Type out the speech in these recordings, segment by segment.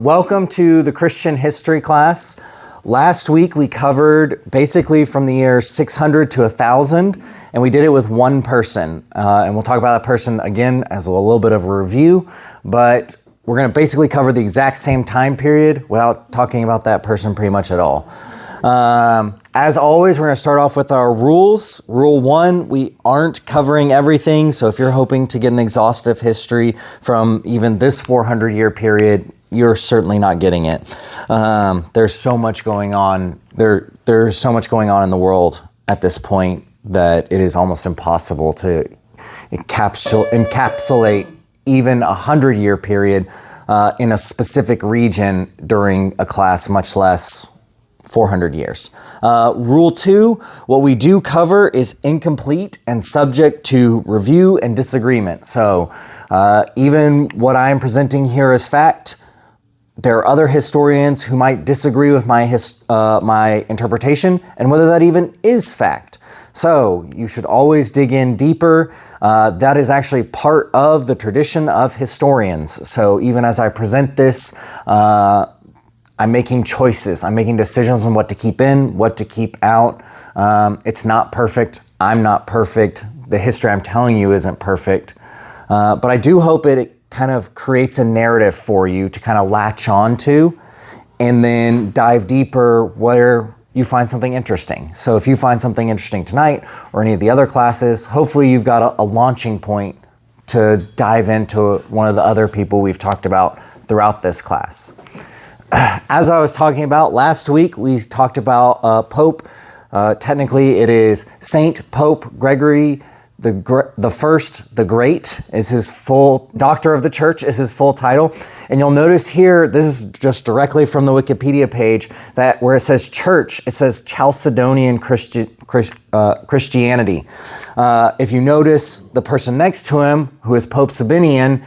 Welcome to the Christian history class. Last week we covered basically from the years 600 to 1000, and we did it with one person. And we'll talk about that person again as a little bit of a review, but we're going to basically cover the exact same time period without talking about that person pretty much at all. As always, we're going to start off with our rules. Rule 1, we aren't covering everything, so if you're hoping to get an exhaustive history from even this 400-year period, you're certainly not getting it. There's so much going on. There's so much going on in the world at this point that it is almost impossible to encapsulate even a 100-year period in a specific region during a class, much less 400 years. Rule 2, what we do cover is incomplete and subject to review and disagreement. So even what I am presenting here as fact, there are other historians who might disagree with my interpretation and whether that even is fact. So you should always dig in deeper. That is actually part of the tradition of historians. So even as I present this, I'm making choices. I'm making decisions on what to keep in, what to keep out. It's not perfect. I'm not perfect. The history I'm telling you isn't perfect. But I do hope it kind of creates a narrative for you to kind of latch on to and then dive deeper where you find something interesting. So if you find something interesting tonight or any of the other classes, hopefully you've got a launching point to dive into one of the other people we've talked about throughout this class. As I was talking about last week, we talked about Pope. Technically, it is Saint Pope Gregory the First, the Great is his full, Doctor of the Church is his full title. And you'll notice here, this is just directly from the Wikipedia page, that where it says church, it says Chalcedonian Christianity. If you notice the person next to him, who is Pope Sabinian,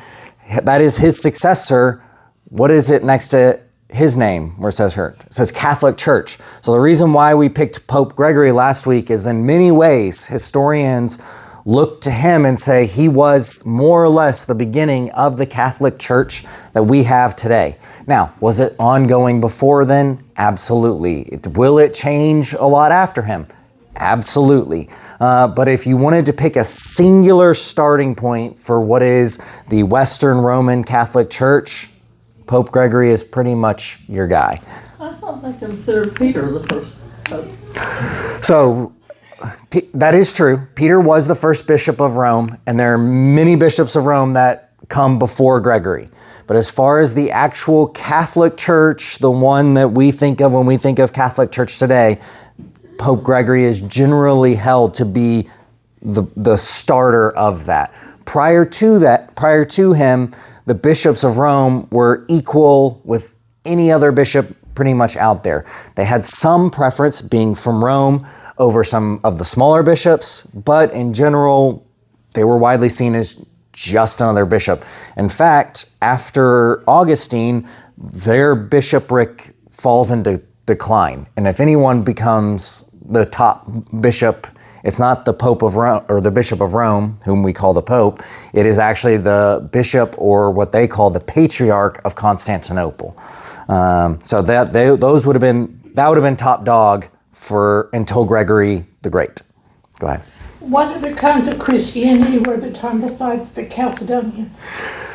that is his successor. What is it next to his name where it says church? It says Catholic Church. So the reason why we picked Pope Gregory last week is in many ways, historians look to him and say he was more or less the beginning of the Catholic Church that we have today. Now, was it ongoing before then? Absolutely. Will it change a lot after him? Absolutely. But if you wanted to pick a singular starting point for what is the Western Roman Catholic Church, Pope Gregory is pretty much your guy. I thought they considered Peter the first pope. So, that is true. Peter was the first bishop of Rome, and there are many bishops of Rome that come before Gregory. But as far as the actual Catholic Church, the one that we think of when we think of Catholic Church today, Pope Gregory is generally held to be the starter of that. Prior to him, the bishops of Rome were equal with any other bishop pretty much out there. They had some preference being from Rome over some of the smaller bishops, but in general, they were widely seen as just another bishop. In fact, after Augustine, their bishopric falls into decline. And if anyone becomes the top bishop, it's not the Pope of Rome or the Bishop of Rome, whom we call the Pope. It is actually the bishop, or what they call the Patriarch of Constantinople. So that would have been top dog until Gregory the Great. Go ahead. What other kinds of Christianity were at the time besides the Chalcedonian?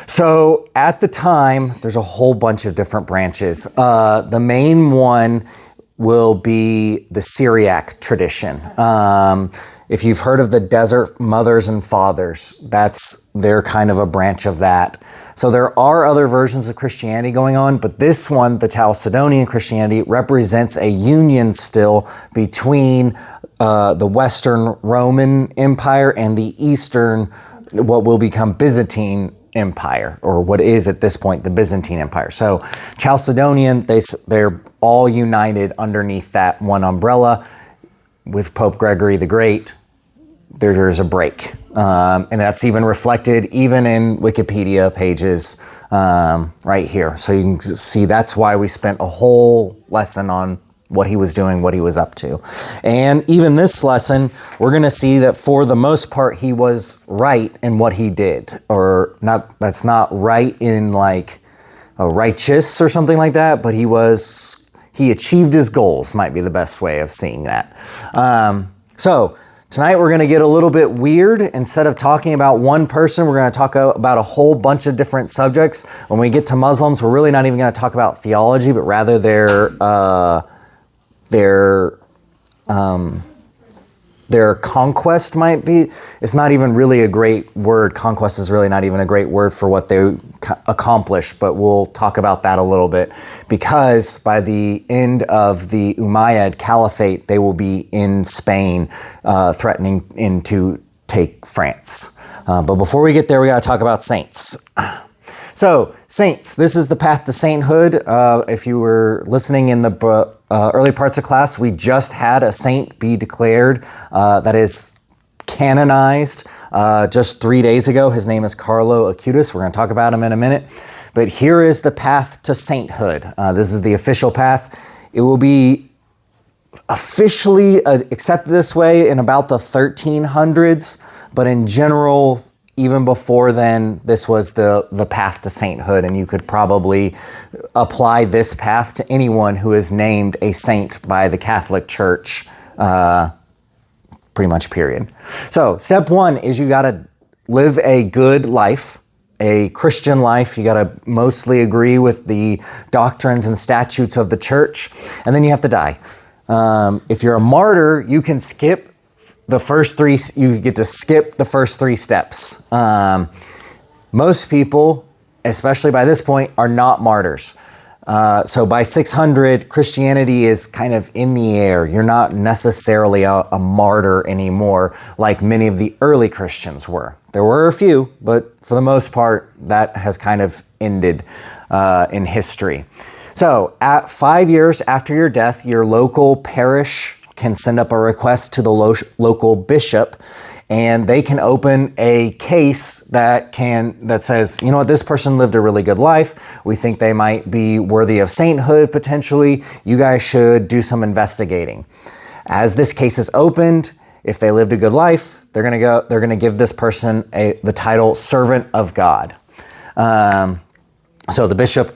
So at the time, there's a whole bunch of different branches. The main one will be the Syriac tradition. If you've heard of the Desert Mothers and Fathers, they're kind of a branch of that. So there are other versions of Christianity going on, but this one, the Chalcedonian Christianity, represents a union still between the Western Roman Empire and the Eastern, what will become Byzantine Empire, or what is at this point the Byzantine Empire. So Chalcedonian, they're all united underneath that one umbrella. With Pope Gregory the Great, there's a break. And that's even reflected even in Wikipedia pages right here. So you can see that's why we spent a whole lesson on what he was doing, what he was up to. And even this lesson, we're going to see that for the most part, he was right in what he did. Or not, that's not right in like, righteous or something like that, but he achieved his goals, might be the best way of seeing that. So tonight we're going to get a little bit weird. Instead of talking about one person, we're going to talk about a whole bunch of different subjects. When we get to Muslims, we're really not even going to talk about theology, but rather their conquest might be. It's not even really a great word. Conquest is really not even a great word for what they accomplished, but we'll talk about that a little bit, because by the end of the Umayyad Caliphate, they will be in Spain, threatening to take France. But before we get there, we got to talk about saints. So, saints, this is the path to sainthood. If you were listening in the early parts of class, we just had a saint be declared, that is canonized, just 3 days ago. His name is Carlo Acutis. We're going to talk about him in a minute. But here is the path to sainthood. This is the official path. It will be officially accepted this way in about the 1300s, but in general, even before then, this was the path to sainthood, and you could probably apply this path to anyone who is named a saint by the Catholic Church, pretty much, period. So, step one is you got to live a good life, a Christian life. You got to mostly agree with the doctrines and statutes of the church, and then you have to die. If you're a martyr, you can skip the first three. You get to skip the first three steps. Most people, especially by this point, are not martyrs. So by 600, Christianity is kind of in the air. You're not necessarily a martyr anymore like many of the early Christians were. There were a few, but for the most part, that has kind of ended in history. So at 5 years after your death, your local parish can send up a request to the local bishop, and they can open a case that says, you know what, this person lived a really good life. We think they might be worthy of sainthood potentially. You guys should do some investigating. As this case is opened, if they lived a good life, they're going to give this person the title servant of God. So the bishop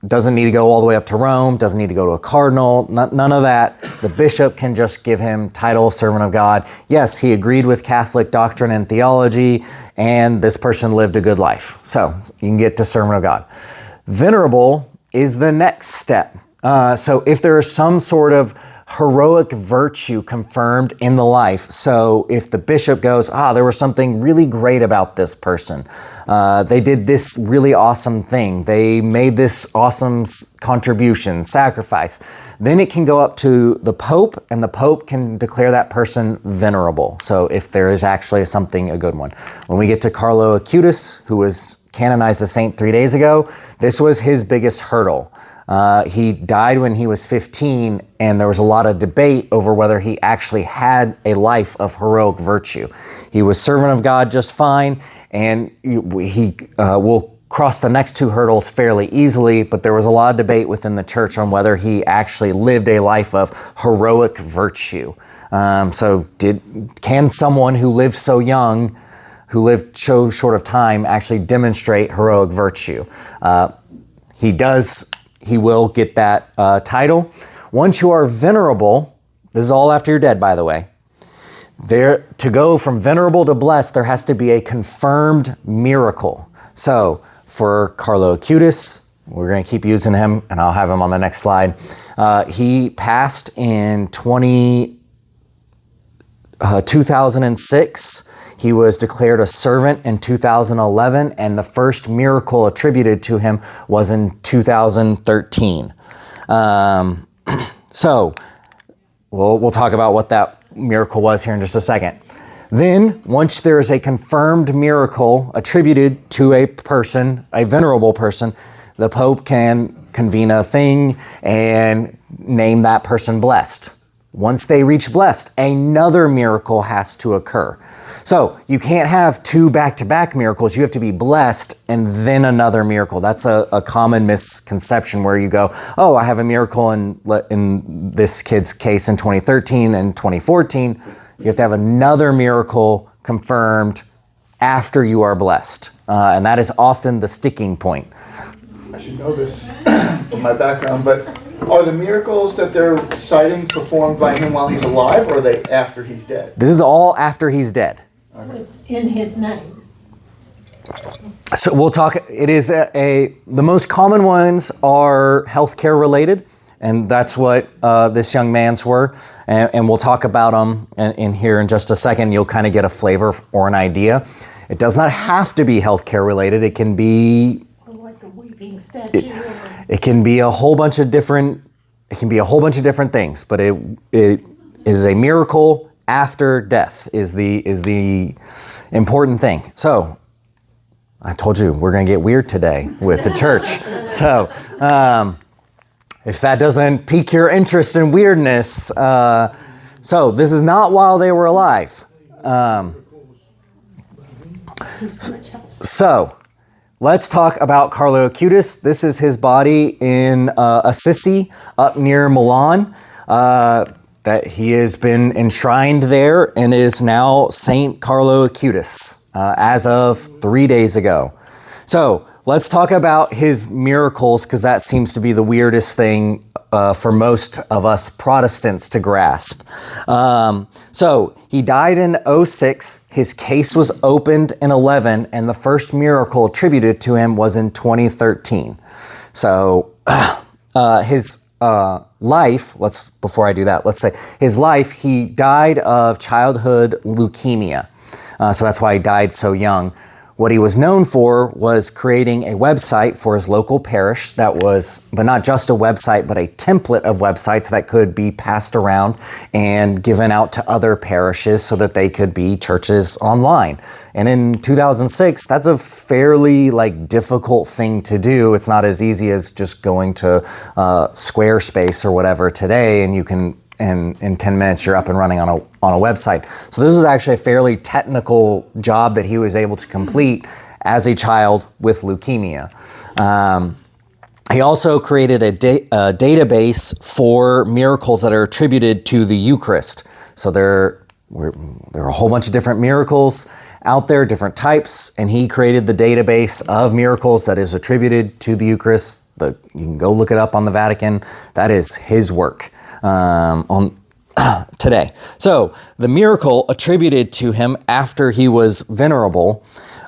doesn't need to go all the way up to Rome, doesn't need to go to a cardinal, none of that. The bishop can just give him title servant of God. Yes, he agreed with Catholic doctrine and theology, and this person lived a good life. So you can get to servant of God. Venerable is the next step. So if there is some sort of heroic virtue confirmed in the life, so if the bishop goes, there was something really great about this person. They did this really awesome thing. They made this awesome contribution, sacrifice. Then it can go up to the Pope, and the Pope can declare that person venerable. So if there is actually a good one. When we get to Carlo Acutis, who was canonized a saint 3 days ago, this was his biggest hurdle. He died when he was 15, and there was a lot of debate over whether he actually had a life of heroic virtue. He was servant of God just fine, and he will cross the next two hurdles fairly easily, but there was a lot of debate within the church on whether he actually lived a life of heroic virtue. Can someone who lived so young, who lived so short of time, actually demonstrate heroic virtue? He will get that title. Once you are venerable, this is all after you're dead, by the way. To go from venerable to blessed, there has to be a confirmed miracle. So for Carlo Acutis, we're going to keep using him, and I'll have him on the next slide. He passed in 2006. He was declared a servant in 2011, and the first miracle attributed to him was in 2013. So we'll talk about what that miracle was here in just a second. Then, once there is a confirmed miracle attributed to a person, a venerable person, the Pope can convene a thing and name that person blessed. Once they reach blessed, another miracle has to occur. So you can't have two back-to-back miracles. You have to be blessed and then another miracle. That's a common misconception where you go, I have a miracle in this kid's case in 2013 and 2014. You have to have another miracle confirmed after you are blessed. And that is often the sticking point. should know this from my background, but are the miracles that they're citing performed by him while he's alive, or are they after he's dead? This is all after he's dead. So it's in his name. So we'll talk, it is the most common ones are healthcare related, and that's what this young man's were. And we'll talk about them in here in just a second. You'll kind of get a flavor or an idea. It does not have to be healthcare related. It can be Or like a weeping statue. it can be a whole bunch of different things, but it is a miracle after death is the important thing. So I told you we're going to get weird today with the church. So if that doesn't pique your interest in weirdness, so this is not while they were alive. So let's talk about Carlo Acutis. This is his body in Assisi up near Milan. That he has been enshrined there and is now Saint Carlo Acutis as of 3 days ago. So let's talk about his miracles, because that seems to be the weirdest thing for most of us Protestants to grasp. So he died in 2006. His case was opened in 2011, and the first miracle attributed to him was in 2013. So his life, before I do that, let's say his life, he died of childhood leukemia. So that's why he died so young. What he was known for was creating a website for his local parish that was, but not just a website, but a template of websites that could be passed around and given out to other parishes so that they could be churches online. And in 2006, that's a fairly difficult thing to do. It's not as easy as just going to Squarespace or whatever today, and you can in 10 minutes you're up and running on a website. So this was actually a fairly technical job that he was able to complete as a child with leukemia. He also created a database for miracles that are attributed to the Eucharist. So there are a whole bunch of different miracles out there, different types, and he created the database of miracles that is attributed to the Eucharist. You can go look it up on the Vatican. That is his work. On today. So the miracle attributed to him after he was venerable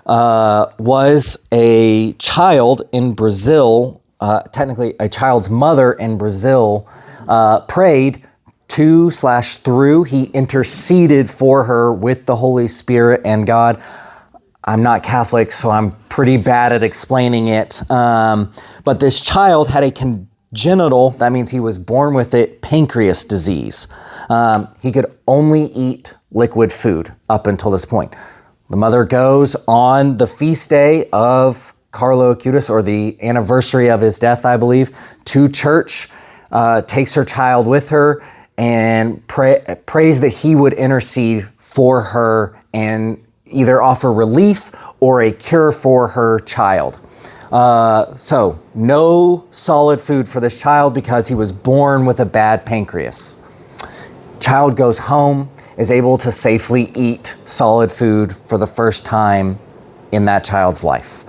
was a child in Brazil, technically a child's mother in Brazil, prayed to/through, he interceded for her with the Holy Spirit and God. I'm not Catholic, so I'm pretty bad at explaining it. But this child had a congenital, that means he was born with it, pancreas disease. He could only eat liquid food up until this point. The mother goes on the feast day of Carlo Acutis, or the anniversary of his death, I believe, to church, takes her child with her, and prays that he would intercede for her and either offer relief or a cure for her child. So no solid food for this child because he was born with a bad pancreas. Child goes home, is able to safely eat solid food for the first time in that child's life.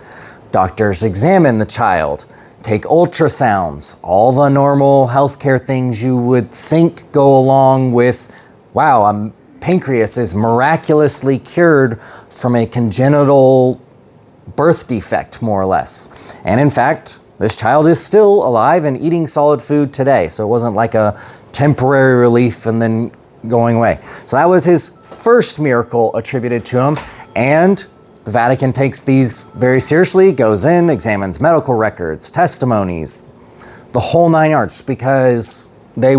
Doctors examine the child, take ultrasounds, all the normal healthcare things you would think go along with, wow, a pancreas is miraculously cured from a congenital birth defect, more or less. And in fact, this child is still alive and eating solid food today. So it wasn't like a temporary relief and then going away. So that was his first miracle attributed to him. And the Vatican takes these very seriously, goes in, examines medical records, testimonies, the whole 9 yards, because they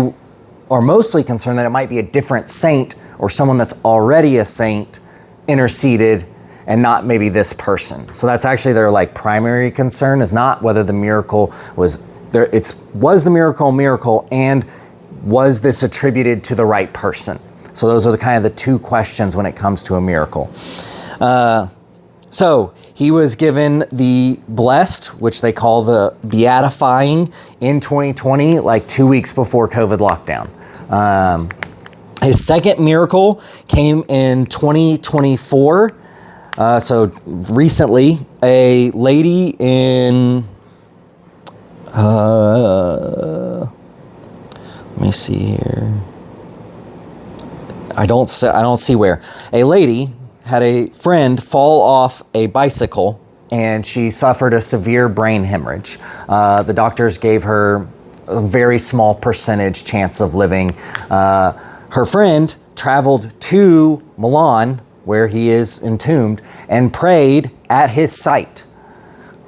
are mostly concerned that it might be a different saint or someone that's already a saint interceded and not maybe this person. So that's actually their primary concern, is not whether the miracle was there. Was the miracle a miracle, and was this attributed to the right person? So those are the two questions when it comes to a miracle. So he was given the blessed, which they call the beatifying, in 2020, 2 weeks before COVID lockdown. His second miracle came in 2024. So recently, a lady in Let me see here. I don't see where. A lady had a friend fall off a bicycle and she suffered a severe brain hemorrhage. The doctors gave her a very small percentage chance of living. Her friend traveled to Milan, where he is entombed, and prayed at his site.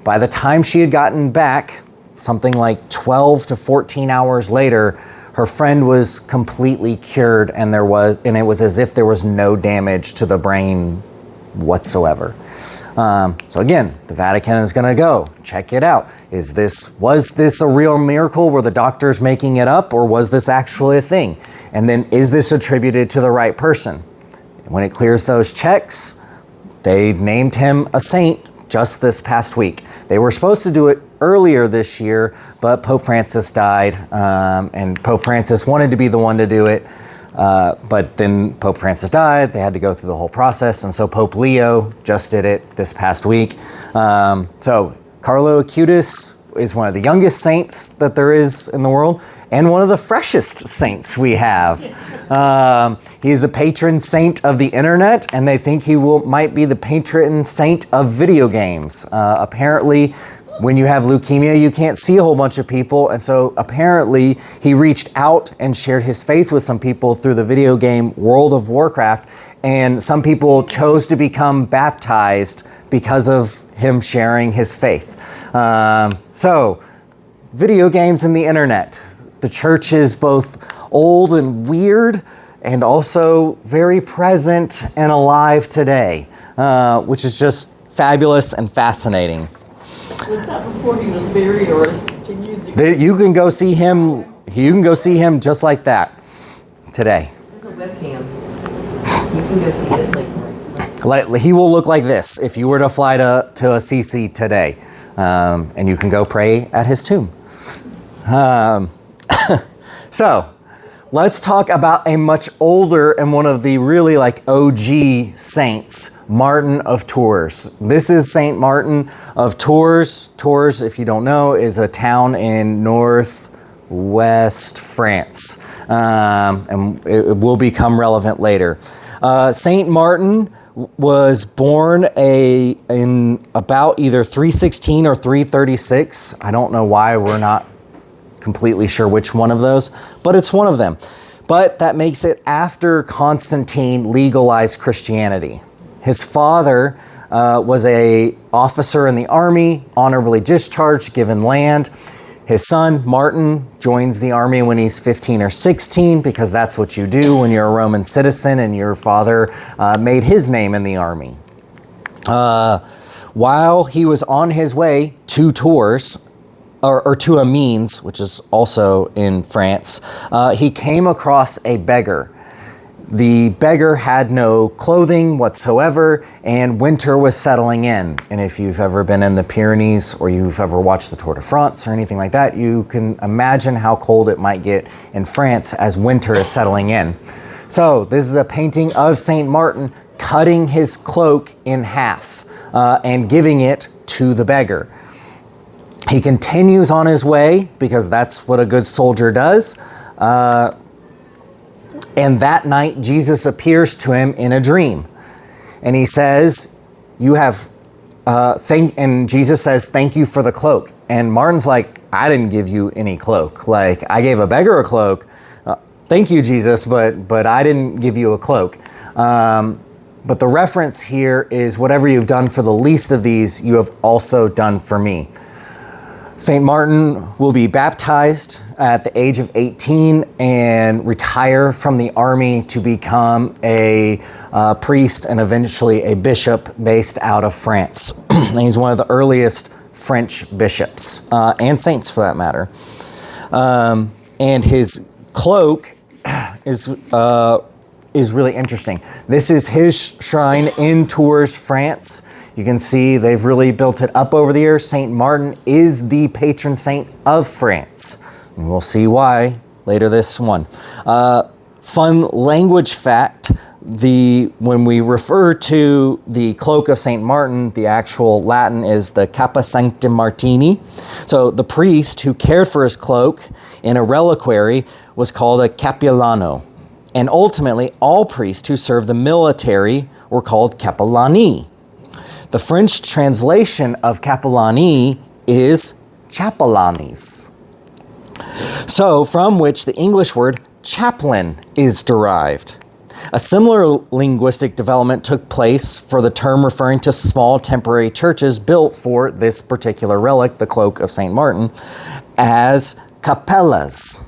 By the time she had gotten back, something like 12 to 14 hours later, her friend was completely cured, and it was as if there was no damage to the brain whatsoever. So again, the Vatican is going to go check it out. Was this a real miracle? Were the doctors making it up, or was this actually a thing? And then, is this attributed to the right person? When it clears those checks, they named him a saint just this past week. They were supposed to do it earlier this year, but Pope Francis died, and Pope Francis wanted to be the one to do it. But then Pope Francis died. They had to go through the whole process. And so Pope Leo just did it this past week. So Carlo Acutis is one of the youngest saints that there is in the world, and one of the freshest saints we have. He's the patron saint of the internet, and they think he might be the patron saint of video games. Apparently, when you have leukemia, you can't see a whole bunch of people. And so apparently he reached out and shared his faith with some people through the video game World of Warcraft. And some people chose to become baptized because of him sharing his faith. So video games and the internet. The church is both old and weird and also very present and alive today, which is just fabulous and fascinating. Was that before he was buried, or You can go see him. You can go see him just like that today. There's a webcam. You can go see it. Like he will look like this if you were to fly to Assisi today, and you can go pray at his tomb. So, let's talk about a much older and one of the really OG saints, Martin of Tours. This is Saint Martin of Tours. Tours, if you don't know, is a town in northwest France, and it will become relevant later. Saint Martin was born in about either 316 or 336. I don't know why we're not completely sure which one of those, but it's one of them. But that makes it after Constantine legalized Christianity. His father was an officer in the army, honorably discharged, given land. His son, Martin, joins the army when he's 15 or 16, because that's what you do when you're a Roman citizen and your father made his name in the army. While he was on his way to Tours, or to Amiens, which is also in France, he came across a beggar. The beggar had no clothing whatsoever, and winter was settling in. And if you've ever been in the Pyrenees, or you've ever watched the Tour de France or anything like that, you can imagine how cold it might get in France as winter is settling in. So this is a painting of Saint Martin cutting his cloak in half and giving it to the beggar. He continues on his way, because that's what a good soldier does. And that night, Jesus appears to him in a dream. And he says, and Jesus says, "Thank you for the cloak." And Martin's like, "I didn't give you any cloak. I gave a beggar a cloak. Thank you, Jesus, but I didn't give you a cloak." But the reference here is, whatever you've done for the least of these, you have also done for me. Saint Martin will be baptized at the age of 18 and retire from the army to become a priest and eventually a bishop based out of France. And he's one of the earliest French bishops, and saints for that matter. And his cloak is really interesting. This is his shrine in Tours, France. You can see they've really built it up over the years. Saint Martin is the patron saint of France. And we'll see why later this one. Fun language fact, when we refer to the cloak of St. Martin, the actual Latin is the Cappa Sancti Martini. So the priest who cared for his cloak in a reliquary was called a capellano. And ultimately, all priests who served the military were called capellani. The French translation of capellani is chapelanes. So from which the English word chaplain is derived. A similar linguistic development took place for the term referring to small temporary churches built for this particular relic, the cloak of St. Martin, as capellas,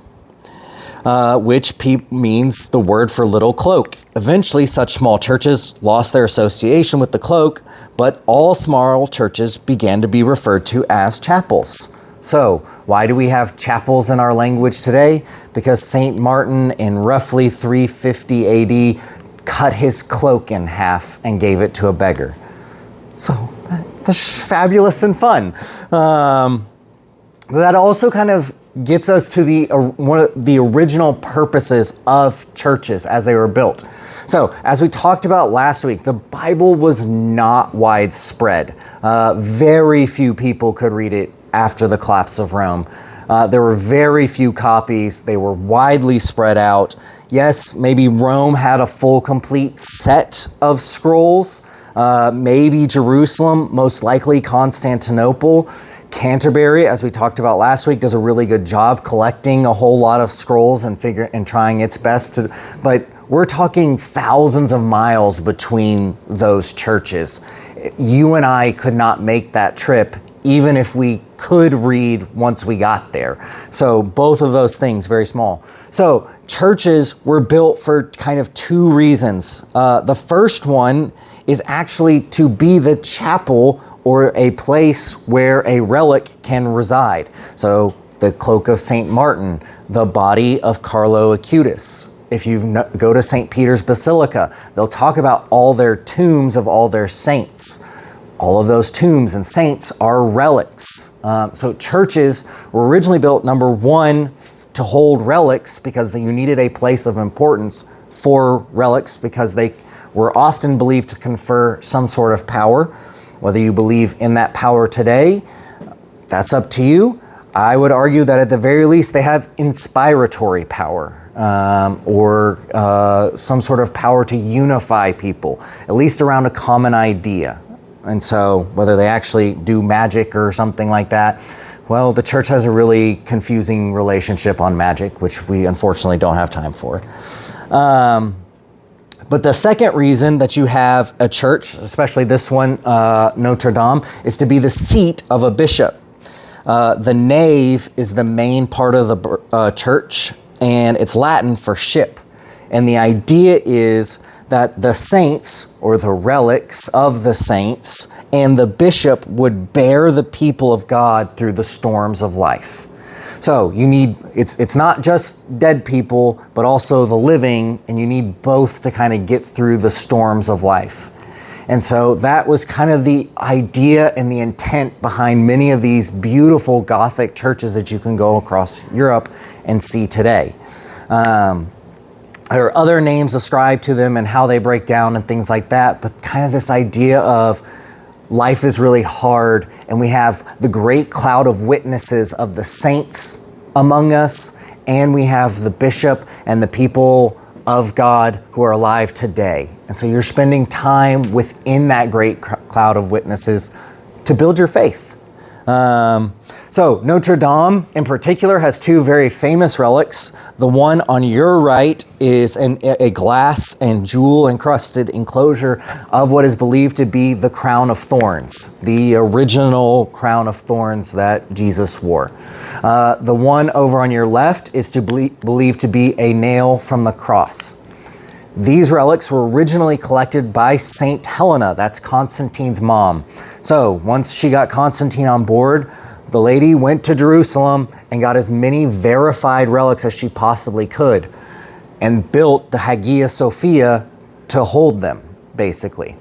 which means the word for little cloak. Eventually, such small churches lost their association with the cloak, but all small churches began to be referred to as chapels. So, why do we have chapels in our language today? Because St. Martin in roughly 350 AD cut his cloak in half and gave it to a beggar. So, that's fabulous and fun. That also kind of gets us to one of the original purposes of churches as they were built. So, as we talked about last week, the Bible was not widespread. Very few people could read it after the collapse of Rome. There were very few copies. They were widely spread out. Yes, maybe Rome had a full, complete set of scrolls. Maybe Jerusalem, most likely Constantinople. Canterbury, as we talked about last week, does a really good job collecting a whole lot of scrolls and trying its best to, but we're talking thousands of miles between those churches. You and I could not make that trip even if we could read once we got there. So both of those things, very small. So churches were built for kind of two reasons. The first one is actually to be the chapel or a place where a relic can reside. So the cloak of St. Martin, the body of Carlo Acutis. If you go to St. Peter's Basilica, they'll talk about all their tombs of all their saints. All of those tombs and saints are relics. So churches were originally built, number one, to hold relics because you needed a place of importance for relics because they were often believed to confer some sort of power. Whether you believe in that power today, that's up to you. I would argue that at the very least they have inspiratory power. Or some sort of power to unify people, at least around a common idea. And so whether they actually do magic or something like that, well, the church has a really confusing relationship on magic, which we unfortunately don't have time for. But the second reason that you have a church, especially this one, Notre Dame, is to be the seat of a bishop. The nave is the main part of the church, and it's Latin for ship. And the idea is that the saints, or the relics of the saints, and the bishop would bear the people of God through the storms of life. So you need, it's not just dead people, but also the living, and you need both to kind of get through the storms of life. And so that was kind of the idea and the intent behind many of these beautiful Gothic churches that you can go across Europe and see today. There are other names ascribed to them and how they break down and things like that, but kind of this idea of life is really hard, and we have the great cloud of witnesses of the saints among us, and we have the bishop and the people of God who are alive today. And so you're spending time within that great cloud of witnesses to build your faith. So Notre Dame in particular has two very famous relics. The one on your right is a glass and jewel encrusted enclosure of what is believed to be the crown of thorns, the original crown of thorns that Jesus wore. The one over on your left is believed to be a nail from the cross. These relics were originally collected by Saint Helena, that's Constantine's mom. So once she got Constantine on board, the lady went to Jerusalem and got as many verified relics as she possibly could and built the Hagia Sophia to hold them, basically.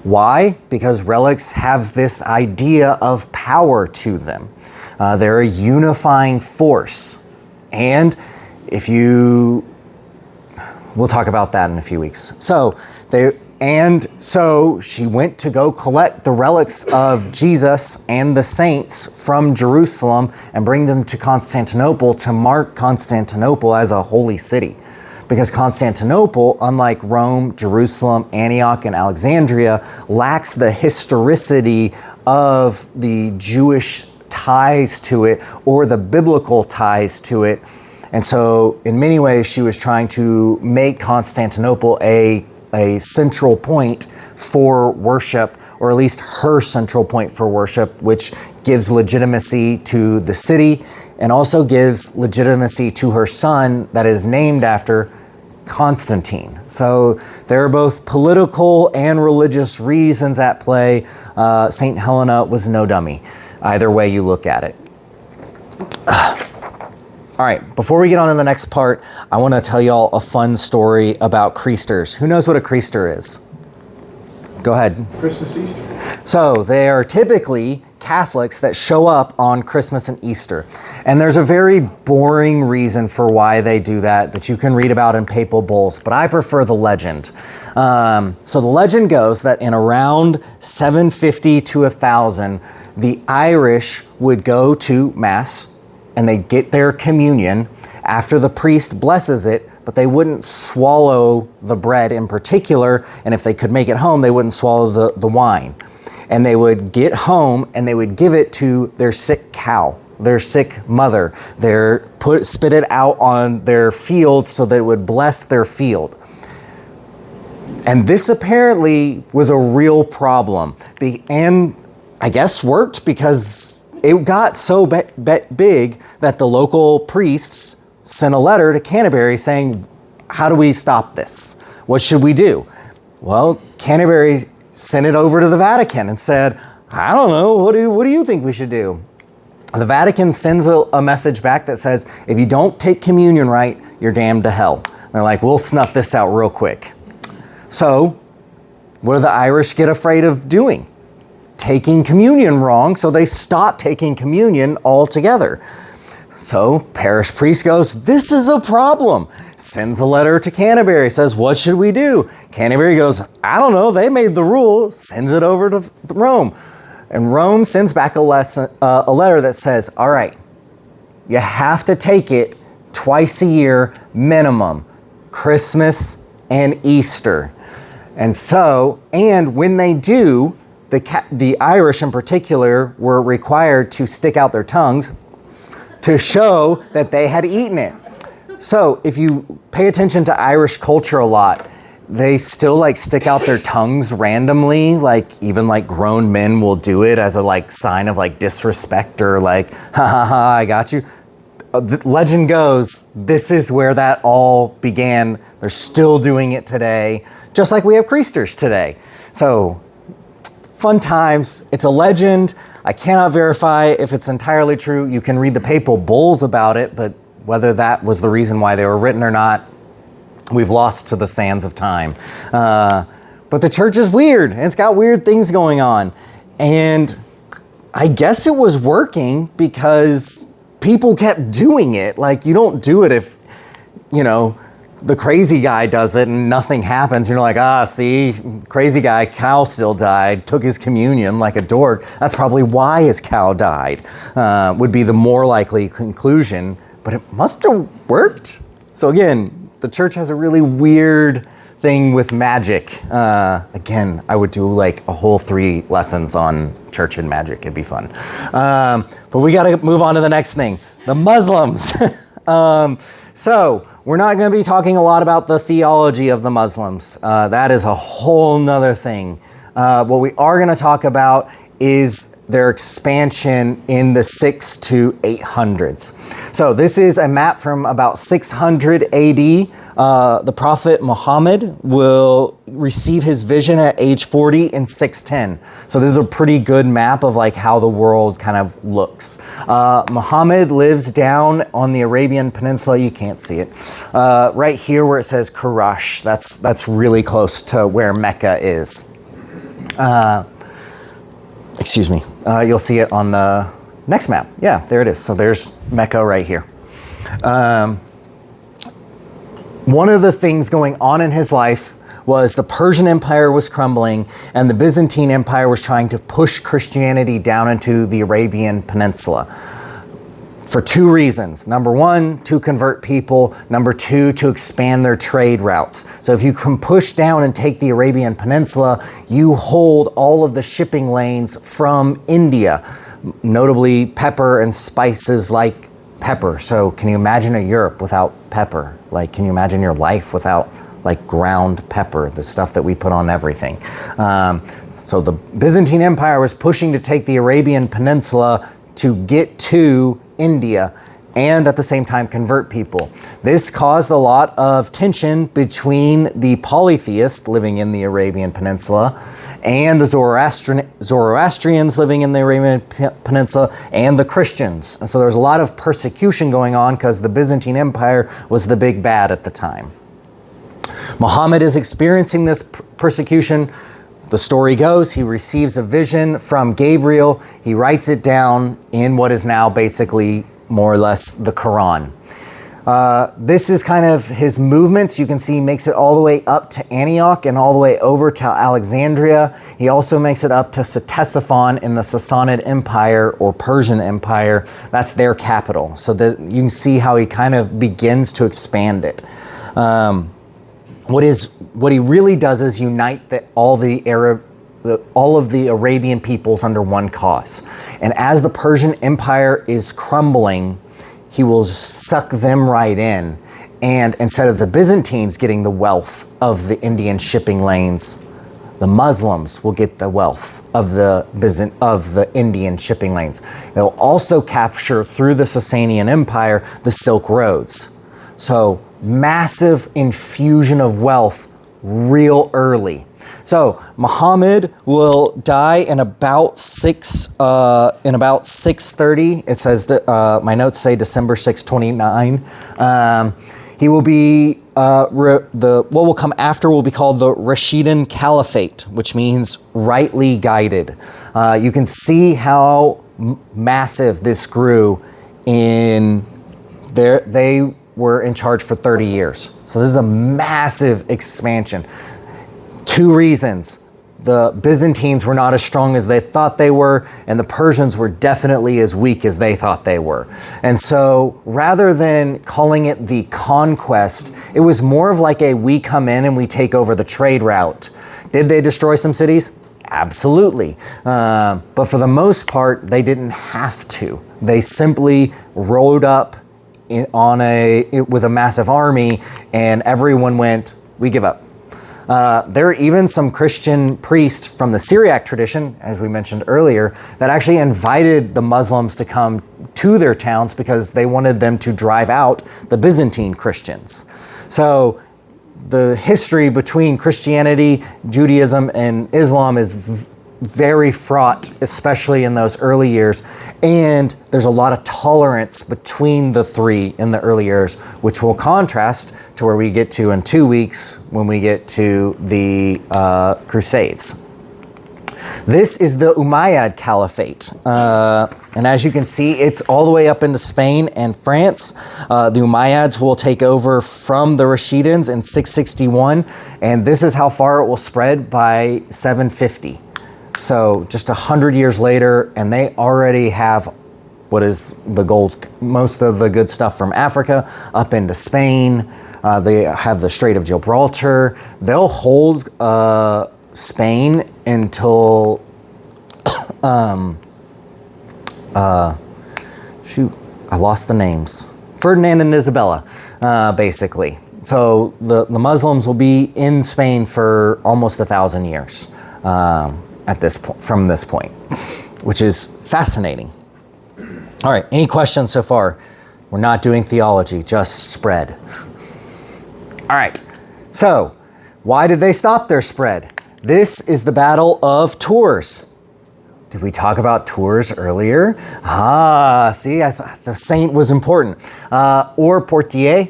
Why? Because relics have this idea of power to them. They're a unifying force. And if you We'll talk about that in a few weeks. So she went to go collect the relics of Jesus and the saints from Jerusalem and bring them to Constantinople to mark Constantinople as a holy city. Because Constantinople, unlike Rome, Jerusalem, Antioch, and Alexandria, lacks the historicity of the Jewish ties to it or the biblical ties to it. And so in many ways, she was trying to make Constantinople a central point for worship, or at least her central point for worship, which gives legitimacy to the city and also gives legitimacy to her son that is named after Constantine. So there are both political and religious reasons at play. St. Helena was no dummy, either way you look at it. All right, before we get on to the next part, I want to tell y'all a fun story about Creasters. Who knows what a Creaster is? Go ahead. Christmas, Easter. So they are typically Catholics that show up on Christmas and Easter. And there's a very boring reason for why they do that you can read about in papal bulls, but I prefer the legend. So the legend goes that in around 750 to 1000, the Irish would go to Mass and they get their communion after the priest blesses it, but they wouldn't swallow the bread in particular, and if they could make it home, they wouldn't swallow the wine. And they would get home and they would give it to their sick cow, their sick mother. Spit it out on their field so that it would bless their field. And this apparently was a real problem, and I guess worked because it got so big that the local priests sent a letter to Canterbury saying, how do we stop this? What should we do? Well, Canterbury sent it over to the Vatican and said, I don't know, what do you think we should do? The Vatican sends a message back that says, if you don't take communion right, you're damned to hell. And they're like, we'll snuff this out real quick. So what do the Irish get afraid of doing? Taking communion wrong, so they stop taking communion altogether. So parish priest goes, this is a problem. Sends a letter to Canterbury, says, what should we do? Canterbury goes, I don't know, they made the rule, sends it over to Rome. And Rome sends back a letter that says, all right, you have to take it twice a year minimum, Christmas and Easter. And when they do, the Irish in particular were required to stick out their tongues to show that they had eaten it. So if you pay attention to Irish culture a lot, they still stick out their tongues randomly, even grown men will do it as a sign of disrespect or ha ha ha, I got you. The legend goes, this is where that all began. They're still doing it today, just like we have Creasters today. So fun times. It's a legend. I cannot verify if it's entirely true. You can read the papal bulls about it, but whether that was the reason why they were written or not, we've lost to the sands of time. But the church is weird, and it's got weird things going on. And I guess it was working because people kept doing it. You don't do it if, the crazy guy does it and nothing happens. You're like, see, crazy guy, cow still died, took his communion like a dork. That's probably why his cow died, would be the more likely conclusion. But it must have worked. So again, the church has a really weird thing with magic. Again, I would do a whole 3 lessons on church and magic. It'd be fun. But we got to move on to the next thing, the Muslims. So we're not going to be talking a lot about the theology of the Muslims. That is a whole nother thing. What we are going to talk about is their expansion in the 6 to 800s. So this is a map from about 600 AD. The Prophet Muhammad will receive his vision at age 40 in 610. So this is a pretty good map of how the world kind of looks. Muhammad lives down on the Arabian Peninsula. You can't see it. Right here where it says Quraysh. That's really close to where Mecca is. Excuse me. You'll see it on the next map. Yeah, there it is. So there's Mecca right here. one of the things going on in his life was the Persian Empire was crumbling and the Byzantine Empire was trying to push Christianity down into the Arabian Peninsula for two reasons. Number one, to convert people. Number two, to expand their trade routes. So if you can push down and take the Arabian Peninsula, you hold all of the shipping lanes from India, notably pepper and spices like pepper. So can you imagine a Europe without pepper? Like, can you imagine your life without like ground pepper, the stuff that we put on everything? So the Byzantine Empire was pushing to take the Arabian Peninsula to get to India and at the same time convert people. This caused a lot of tension between the polytheists living in the Arabian Peninsula and the Zoroastrians living in the Arabian Peninsula and the Christians. And so there was a lot of persecution going on because the Byzantine Empire was the big bad at the time. Muhammad is experiencing this persecution. The story goes, he receives a vision from Gabriel. He writes it down in what is now basically more or less the Quran. This is kind of his movements. You can see he makes it all the way up to Antioch and all the way over to Alexandria. He also makes it up to Ctesiphon in the Sassanid Empire or Persian Empire. That's their capital. So that you can see how he kind of begins to expand it. What he really does is unite all of the Arabian peoples under one cause. And as the Persian Empire is crumbling, he will suck them right in. And instead of the Byzantines getting the wealth of the Indian shipping lanes, the Muslims will get the wealth of the Indian shipping lanes. They'll also capture through the Sasanian Empire the Silk Roads. So massive infusion of wealth real early. So Muhammad will die in about 630. It says my notes say December 629. He will be what will come after will be called the Rashidun Caliphate, which means rightly guided. You can see how massive this grew in there. They were in charge for 30 years. So this is a massive expansion. Two reasons. The Byzantines were not as strong as they thought they were, and the Persians were definitely as weak as they thought they were. And so rather than calling it the conquest, it was more of like we come in and we take over the trade route. Did they destroy some cities? Absolutely. But for the most part, they didn't have to. They simply rode up with a massive army, and everyone went, we give up. There are even some Christian priests from the Syriac tradition, as we mentioned earlier, that actually invited the Muslims to come to their towns because they wanted them to drive out the Byzantine Christians. So the history between Christianity, Judaism, and Islam is very fraught, especially in those early years. And there's a lot of tolerance between the three in the early years, which will contrast to where we get to in 2 weeks when we get to the Crusades. This is the Umayyad Caliphate. And as you can see, it's all the way up into Spain and France. The Umayyads will take over from the Rashidans in 661. And this is how far it will spread by 750. So just 100 years later, and they already have what is the gold, most of the good stuff from Africa up into Spain. They have the Strait of Gibraltar. They'll hold Spain until, shoot, I lost the names. Ferdinand and Isabella, basically. So the Muslims will be in Spain for almost 1,000 years. At this point, from this point, which is fascinating. All right, any questions so far? We're not doing theology, just spread. All right, so why did they stop their spread? This is the Battle of Tours. Did we talk about Tours earlier? See, I thought the saint was important. Or Poitiers.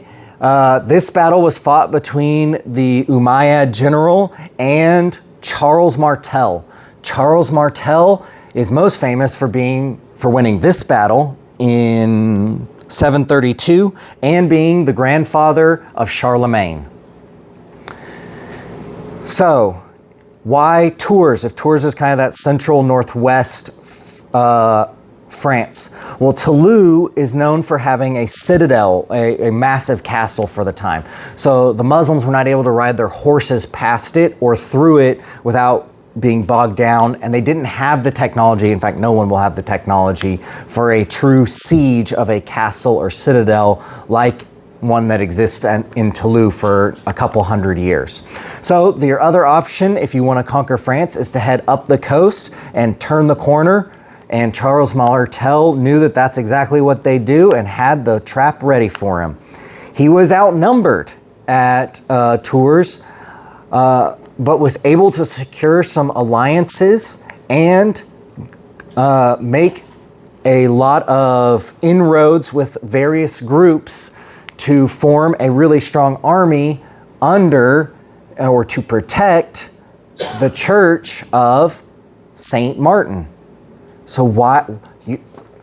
This battle was fought between the Umayyad general and Charles Martel. Charles Martel is most famous for winning this battle in 732, and being the grandfather of Charlemagne. So, why Tours? If Tours is kind of that central northwest France. Well, Toulouse is known for having a citadel, a massive castle for the time. So the Muslims were not able to ride their horses past it or through it without being bogged down, and they didn't have the technology. In fact, no one will have the technology for a true siege of a castle or citadel like one that exists in Toulouse for a couple hundred years. So your other option, if you want to conquer France, is to head up the coast and turn the corner. And Charles Martel knew that that's exactly what they do and had the trap ready for him. He was outnumbered at Tours, but was able to secure some alliances and make a lot of inroads with various groups to form a really strong army under or to protect the Church of Saint Martin. So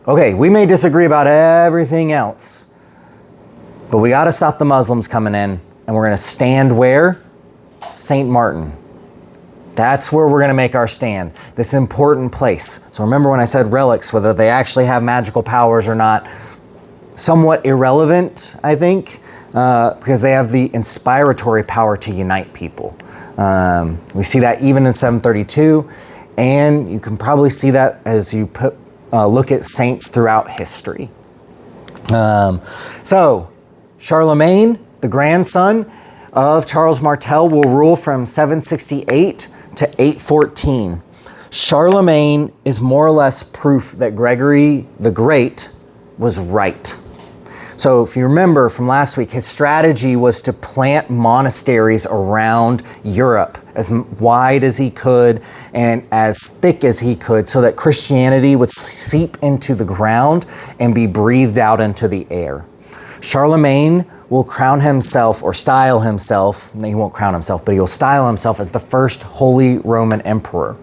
okay, we may disagree about everything else, but we got to stop the Muslims coming in, and we're going to stand where? Saint Martin. That's where we're going to make our stand. This important place. So remember when I said relics, whether they actually have magical powers or not, somewhat irrelevant, I think, because they have the inspiratory power to unite people. We see that even in 732. And you can probably see that as you look at saints throughout history. So, Charlemagne, the grandson of Charles Martel, will rule from 768 to 814. Charlemagne is more or less proof that Gregory the Great was right. So if you remember from last week, his strategy was to plant monasteries around Europe as wide as he could and as thick as he could so that Christianity would seep into the ground and be breathed out into the air. Charlemagne will crown himself or style himself, he won't crown himself, but he will style himself as the first Holy Roman Emperor.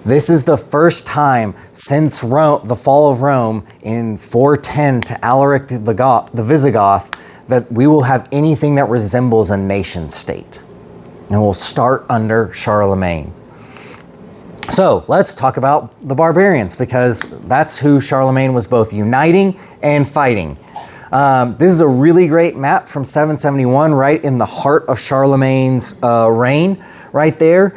This is the first time since Rome, the fall of Rome in 410 to Alaric the Visigoth, that we will have anything that resembles a nation state. And we'll start under Charlemagne. So let's talk about the barbarians, because that's who Charlemagne was both uniting and fighting. This is a really great map from 771, right in the heart of Charlemagne's reign. Right there,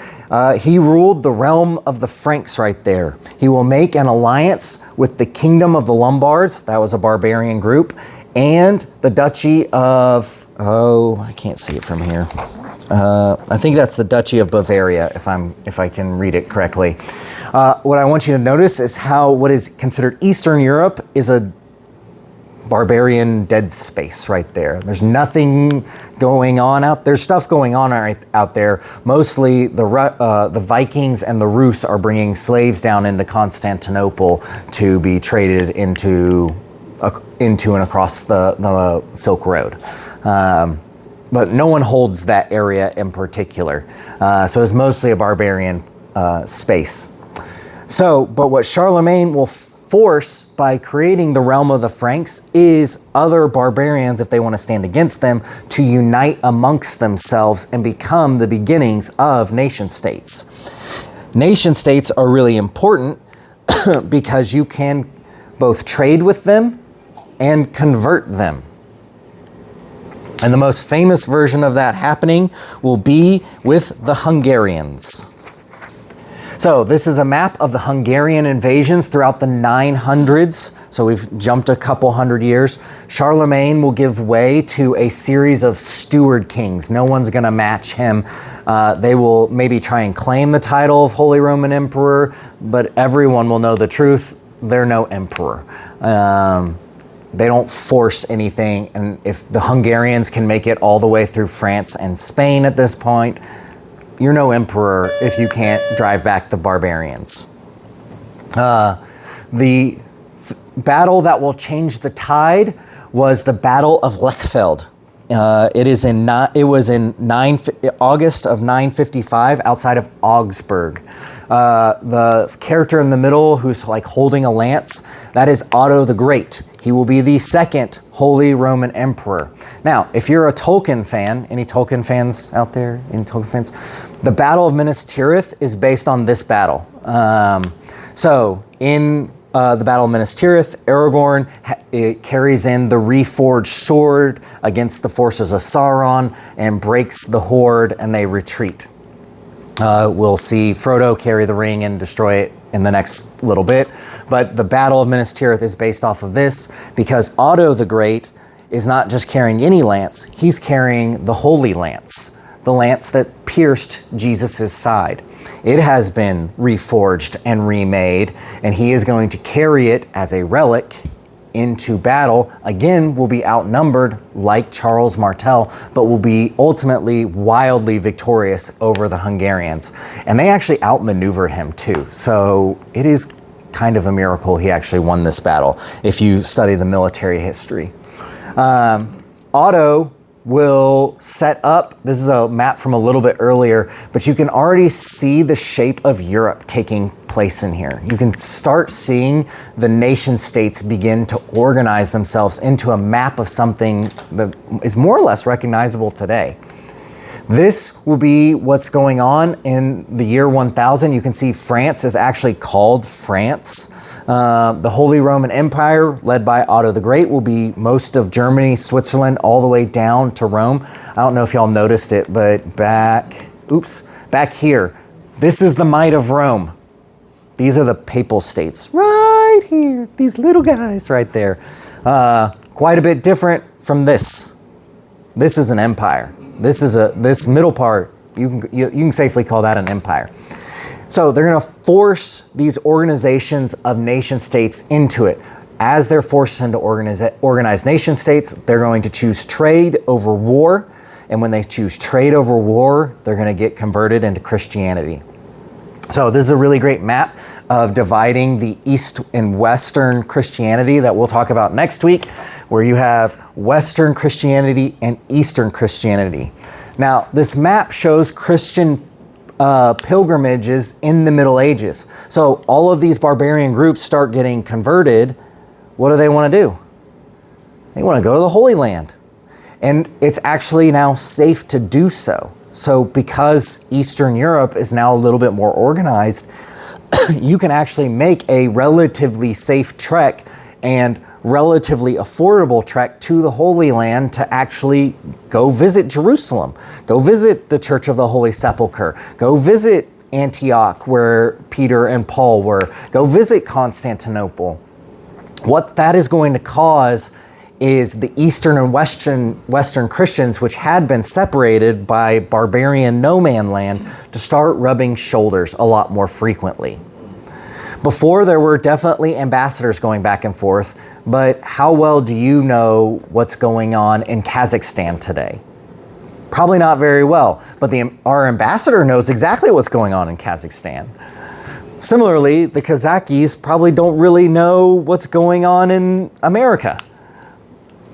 he ruled the realm of the Franks right there. He will make an alliance with the kingdom of the Lombards, that was a barbarian group, and the duchy of, I can't see it from here. I think that's the Duchy of Bavaria, if I can read it correctly. What I want you to notice is how what is considered Eastern Europe is a barbarian dead space right there. There's nothing going on out. There's stuff going on out there. Mostly the Vikings and the Rus are bringing slaves down into Constantinople to be traded into and across the Silk Road. But no one holds that area in particular. So it's mostly a barbarian space. So, but what Charlemagne will force by creating the realm of the Franks is other barbarians, if they want to stand against them, to unite amongst themselves and become the beginnings of nation states. Nation states are really important because you can both trade with them and convert them. And the most famous version of that happening will be with the Hungarians. So this is a map of the Hungarian invasions throughout the 900s. So we've jumped a couple hundred years. Charlemagne will give way to a series of steward kings. No one's going to match him. They will maybe try and claim the title of Holy Roman Emperor, but everyone will know the truth. They're no emperor. They don't force anything. And if the Hungarians can make it all the way through France and Spain at this point, you're no emperor if you can't drive back the barbarians. The battle that will change the tide was the Battle of Lechfeld. It was in August of 955 outside of Augsburg. The character in the middle who's like holding a lance, that is Otto the Great. He will be the second Holy Roman Emperor. Now, if you're a Tolkien fan, any Tolkien fans out there? Any Tolkien fans? The Battle of Minas Tirith is based on this battle. So in the Battle of Minas Tirith, Aragorn carries in the reforged sword against the forces of Sauron and breaks the horde, and they retreat. We'll see Frodo carry the ring and destroy it in the next little bit. But the Battle of Minas Tirith is based off of this because Otto the Great is not just carrying any lance, he's carrying the Holy Lance, the lance that pierced Jesus' side. It has been reforged and remade, and he is going to carry it as a relic into battle. Again, will be outnumbered like Charles Martel, but will be ultimately wildly victorious over the Hungarians. And they actually outmaneuvered him too. So it is kind of a miracle he actually won this battle if you study the military history. Otto will set up, this is a map from a little bit earlier, but you can already see the shape of Europe taking place in here. You can start seeing the nation states begin to organize themselves into a map of something that is more or less recognizable today. This will be what's going on in the year 1000. You can see France is actually called France. The Holy Roman Empire, led by Otto the Great, will be most of Germany, Switzerland, all the way down to Rome. I don't know if y'all noticed it, but back here, this is the might of Rome. These are the papal states right here, these little guys right there. Quite a bit different from this. This is an empire. This middle part, you can safely call that an empire. So they're going to force these organizations of nation states into it. As they're forced into organized nation states, they're going to choose trade over war. And when they choose trade over war, they're going to get converted into Christianity. So this is a really great map of dividing the East and Western Christianity that we'll talk about next week, where you have Western Christianity and Eastern Christianity. Now, this map shows Christian pilgrimages in the Middle Ages. So all of these barbarian groups start getting converted. What do they want to do? They want to go to the Holy Land. And it's actually now safe to do so. So because Eastern Europe is now a little bit more organized, you can actually make a relatively safe trek and relatively affordable trek to the Holy Land to actually go visit Jerusalem, go visit the Church of the Holy Sepulchre, go visit Antioch where Peter and Paul were, go visit Constantinople. What that is going to cause is the Eastern and Western Christians, which had been separated by barbarian no man land, to start rubbing shoulders a lot more frequently. Before, there were definitely ambassadors going back and forth, but how well do you know what's going on in Kazakhstan today? Probably not very well, but our ambassador knows exactly what's going on in Kazakhstan. Similarly, the Kazakhis probably don't really know what's going on in America,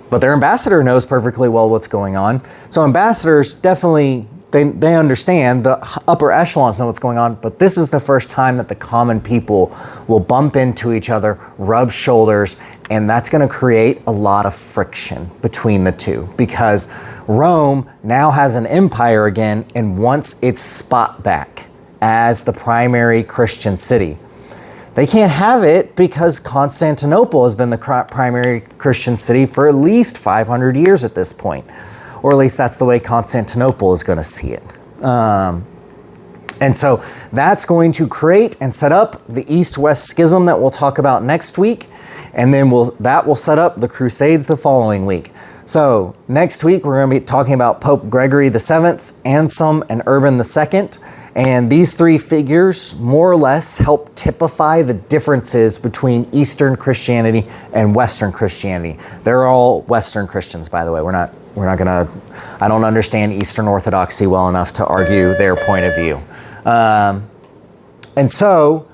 but their ambassador knows perfectly well what's going on. So ambassadors definitely, they understand, the upper echelons know what's going on, but this is the first time that the common people will bump into each other, rub shoulders, and that's going to create a lot of friction between the two, because Rome now has an empire again and wants its spot back as the primary Christian city. They can't have it because Constantinople has been the primary Christian city for at least 500 years at this point. Or at least that's the way Constantinople is going to see it. And so that's going to create and set up the East-West Schism that we'll talk about next week. And then that will set up the Crusades the following week. So next week, we're going to be talking about Pope Gregory VII, Anselm, and Urban II. And these three figures more or less help typify the differences between Eastern Christianity and Western Christianity. They're all Western Christians, by the way. We're not gonna, I don't understand Eastern Orthodoxy well enough to argue their point of view. And so,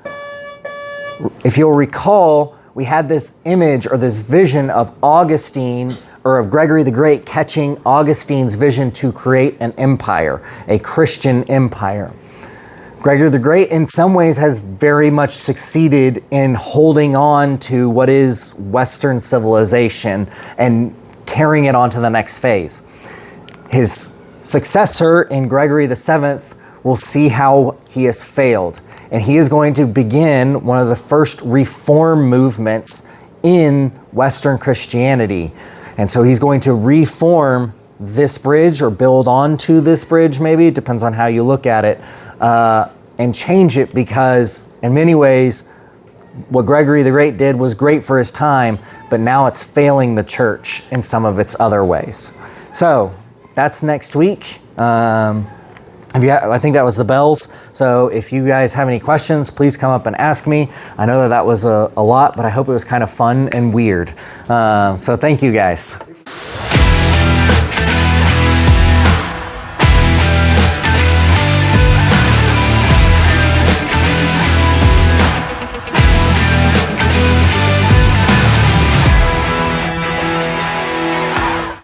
if you'll recall, we had this image or this vision of Augustine, or of Gregory the Great, catching Augustine's vision to create an empire, a Christian empire. Gregory the Great, in some ways, has very much succeeded in holding on to what is Western civilization and carrying it on to the next phase. His successor in Gregory the Seventh will see how he has failed, and he is going to begin one of the first reform movements in Western Christianity. And so he's going to reform this bridge, or build onto this bridge, maybe, it depends on how you look at it, and change it, because in many ways, what Gregory the Great did was great for his time, but now it's failing the church in some of its other ways. So that's next week. I think that was the bells. So if you guys have any questions, please come up and ask me. I know that was a lot, but I hope it was kind of fun and weird. So thank you guys.